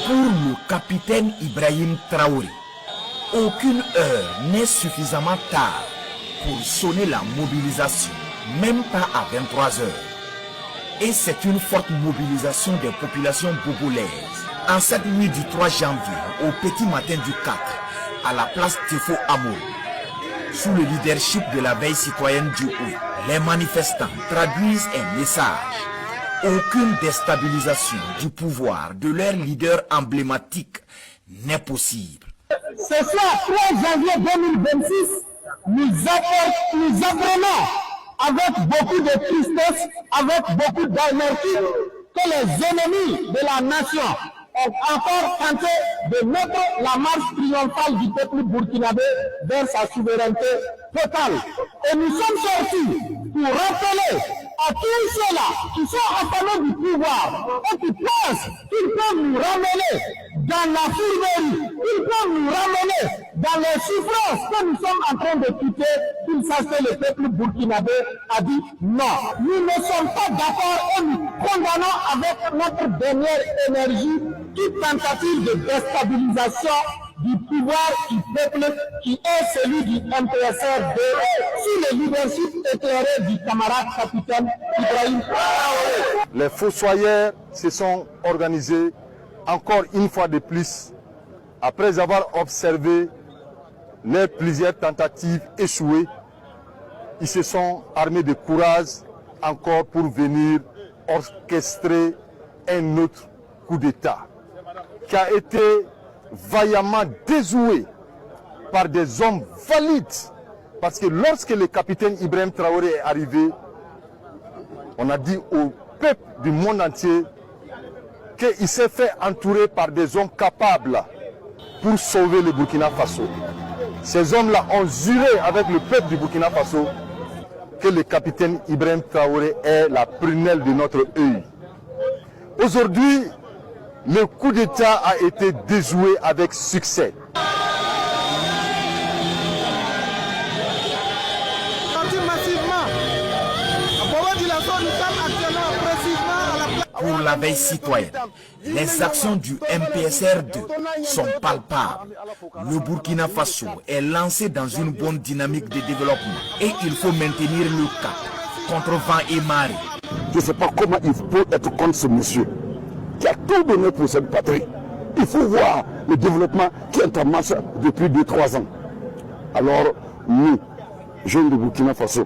Pour le capitaine Ibrahim Traoré, aucune heure n'est suffisamment tard pour sonner la mobilisation, même pas à 23 heures. Et c'est une forte mobilisation des populations bobolaises. En cette nuit du 3 janvier, au petit matin du 4, à la place Tefo Amo, sous le leadership de la veille citoyenne du Houy, les manifestants traduisent un message. Aucune déstabilisation du pouvoir de leur leader emblématique n'est possible. Ce soir, 3 janvier 2026, nous apprenons avec beaucoup de tristesse, avec beaucoup d'énergie, que les ennemis de la nation ont encore tenté de mettre la marche triomphale du peuple burkinabé vers sa souveraineté totale. Et nous sommes sortis pour rappeler à tous ceux-là qui sont affamés du pouvoir et qui pensent qu'ils peuvent nous ramener dans la fourberie, qu'ils peuvent nous ramener dans les souffrances que nous sommes en train de quitter, qu'ils sachent que le peuple burkinabé a dit non. Nous ne sommes pas d'accord et nous condamnons avec notre dernière énergie toute tentative de déstabilisation du pouvoir du peuple qui est celui du MPSR-2 sous le leadership éclairé du camarade capitaine Ibrahim Traoré. Les fossoyeurs se sont organisés encore une fois de plus après avoir observé les plusieurs tentatives échouées. Ils se sont armés de courage encore pour venir orchestrer un autre coup d'État qui a été vaillamment déjoué par des hommes valides. Parce que lorsque le capitaine Ibrahim Traoré est arrivé, on a dit au peuple du monde entier qu'il s'est fait entourer par des hommes capables pour sauver le Burkina Faso. Ces hommes-là ont juré avec le peuple du Burkina Faso que le capitaine Ibrahim Traoré est la prunelle de notre œil. Aujourd'hui, le coup d'État a été déjoué avec succès. Pour la veille citoyenne, les actions du MPSR-2 sont palpables. Le Burkina Faso est lancé dans une bonne dynamique de développement et il faut maintenir le cap contre vent et marée. Je ne sais pas comment il peut être contre ce monsieur qui a tout donné pour cette patrie. Il faut voir le développement qui est en marche depuis 2-3 ans. Alors, nous, jeunes de Burkina Faso,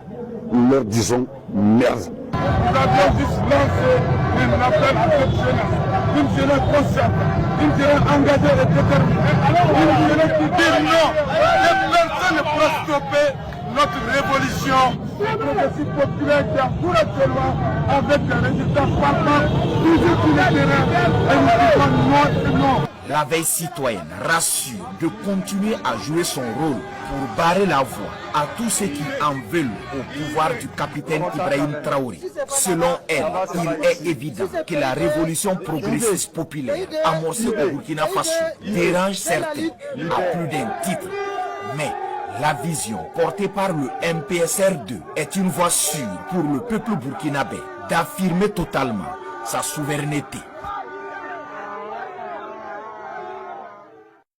nous leur disons merde. Nous avions juste lancé un appel à cette jeunesse, une jeunesse consciente, une jeunesse engagée et déterminée, une jeunesse qui dit non, que personne ne peut stopper notre révolution. Le progressif populaire qui a couru actuellement avec des résultats palpables, toujours sur le terrain, et nous disons non. La veille citoyenne rassure de continuer à jouer son rôle pour barrer la voie à tous ceux qui en veulent au pouvoir du capitaine Ibrahim Traoré. Selon elle, il est évident que la révolution progressiste populaire amorcée au Burkina Faso dérange certains à plus d'un titre. Mais la vision portée par le MPSR-2 est une voie sûre pour le peuple burkinabé d'affirmer totalement sa souveraineté.